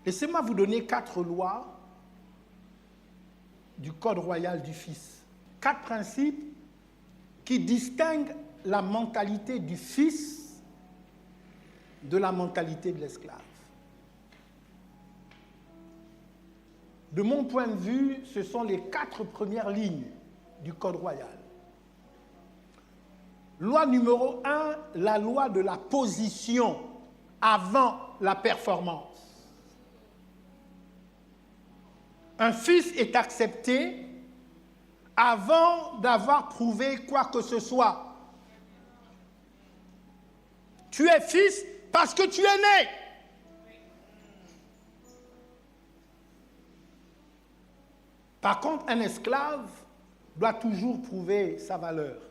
Laissez-moi vous donner 4 lois du Code royal du Fils. 4 principes qui distinguent la mentalité du Fils de la mentalité de l'esclave. De mon point de vue, ce sont les 4 premières lignes du Code royal. Loi numéro 1, la loi de la position avant la performance. Un fils est accepté avant d'avoir prouvé quoi que ce soit. Tu es fils parce que tu es né. Par contre, un esclave doit toujours prouver sa valeur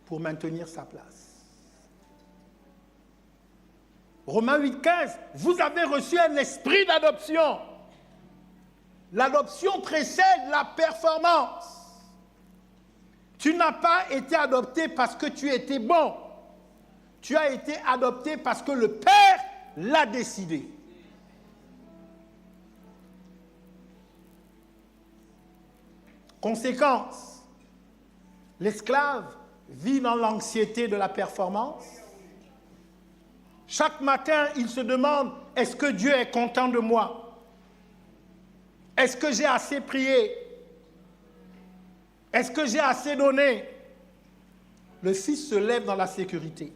pour maintenir sa place. Romains 8,15, vous avez reçu un esprit d'adoption. L'adoption précède la performance. Tu n'as pas été adopté parce que tu étais bon. Tu as été adopté parce que le Père l'a décidé. Conséquence, l'esclave vit dans l'anxiété de la performance. Chaque matin, il se demande, est-ce que Dieu est content de moi? Est-ce que j'ai assez prié? Est-ce que j'ai assez donné? Le fils se lève dans la sécurité.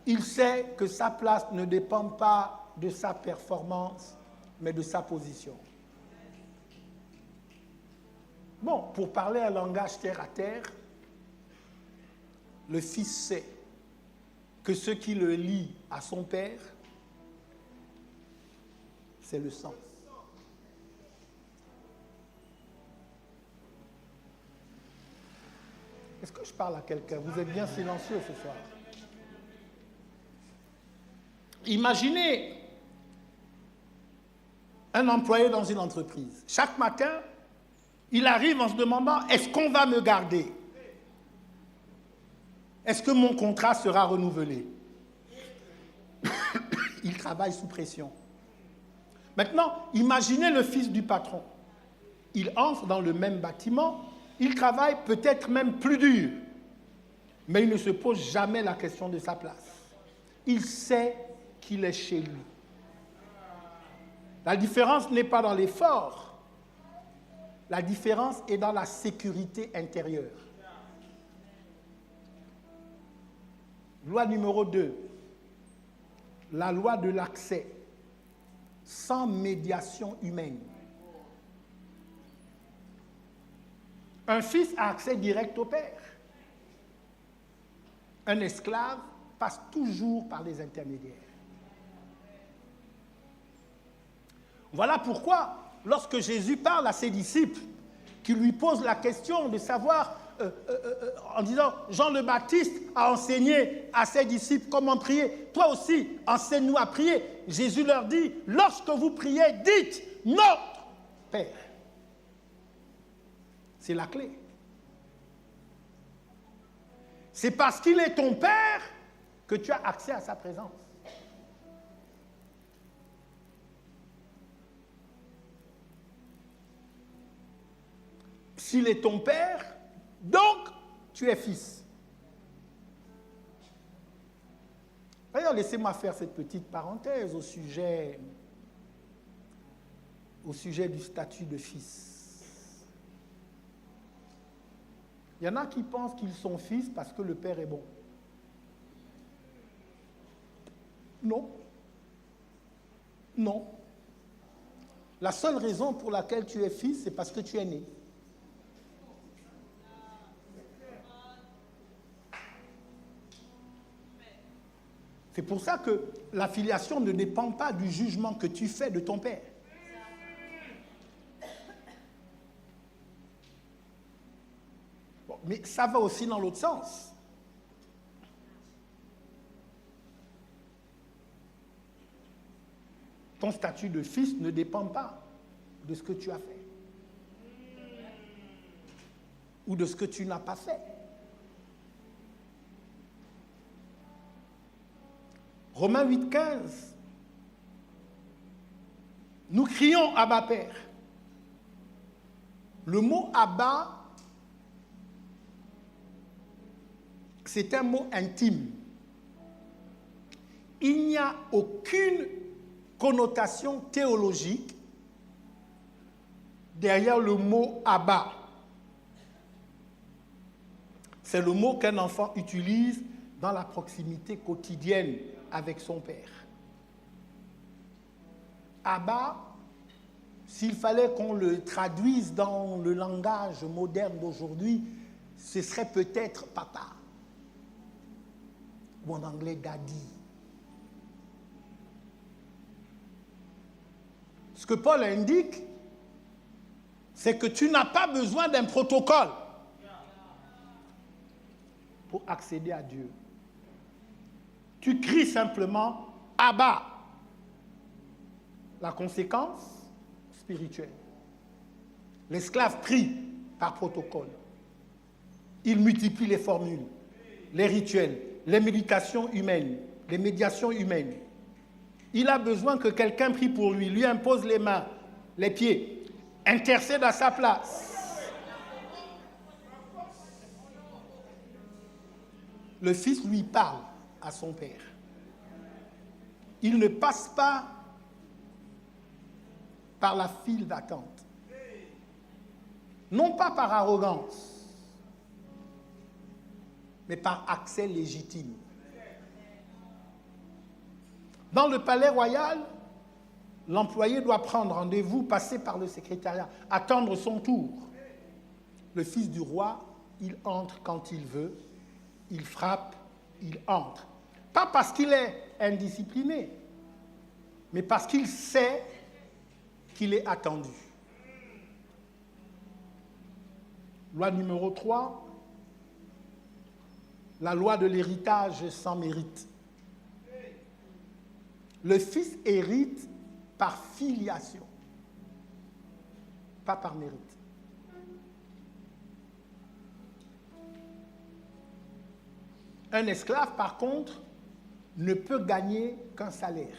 Il sait que sa place ne dépend pas de sa performance, mais de sa position. Bon, pour parler un langage terre à terre, le fils sait que ce qui le lie à son père, c'est le sang. Est-ce que je parle à quelqu'un? Vous êtes bien silencieux ce soir. Imaginez un employé dans une entreprise. Chaque matin, il arrive en se demandant, est-ce qu'on va me garder? Est-ce que mon contrat sera renouvelé? Il travaille sous pression. Maintenant, imaginez le fils du patron. Il entre dans le même bâtiment, il travaille peut-être même plus dur, mais il ne se pose jamais la question de sa place. Il sait qu'il est chez lui. La différence n'est pas dans l'effort, la différence est dans la sécurité intérieure. Loi numéro 2, la loi de l'accès, sans médiation humaine. Un fils a accès direct au père. Un esclave passe toujours par les intermédiaires. Voilà pourquoi, lorsque Jésus parle à ses disciples, qui lui posent la question de savoir, en disant, Jean le Baptiste a enseigné à ses disciples comment prier, toi aussi, enseigne-nous à prier. Jésus leur dit, lorsque vous priez, dites, notre Père. C'est la clé. C'est parce qu'il est ton Père que tu as accès à sa présence. S'il est ton Père, donc tu es fils. D'ailleurs, laissez-moi faire cette petite parenthèse au sujet du statut de fils. Il y en a qui pensent qu'ils sont fils parce que le père est bon. Non. Non. La seule raison pour laquelle tu es fils, c'est parce que tu es né. C'est pour ça que la filiation ne dépend pas du jugement que tu fais de ton père. Bon, mais ça va aussi dans l'autre sens. Ton statut de fils ne dépend pas de ce que tu as fait ou de ce que tu n'as pas fait. Romains 8,15. Nous crions Abba Père. Le mot Abba, c'est un mot intime. Il n'y a aucune connotation théologique derrière le mot Abba. C'est le mot qu'un enfant utilise dans la proximité quotidienne avec son père. Abba, s'il fallait qu'on le traduise dans le langage moderne d'aujourd'hui, ce serait peut-être papa. Ou en anglais daddy. Ce que Paul indique, c'est que tu n'as pas besoin d'un protocole pour accéder à Dieu. Tu cries simplement Abba. La conséquence spirituelle. L'esclave prie par protocole. Il multiplie les formules, les rituels, les médications humaines, les médiations humaines. Il a besoin que quelqu'un prie pour lui, lui impose les mains, les pieds, intercède à sa place. Le fils lui parle à son père. Il ne passe pas par la file d'attente. Non pas par arrogance, mais par accès légitime. Dans le palais royal, l'employé doit prendre rendez-vous, passer par le secrétariat, attendre son tour. Le fils du roi, il entre quand il veut, il frappe, il entre. Pas parce qu'il est indiscipliné, mais parce qu'il sait qu'il est attendu. Loi numéro 3, la loi de l'héritage sans mérite. Le fils hérite par filiation, pas par mérite. Un esclave, par contre, ne peut gagner qu'un salaire.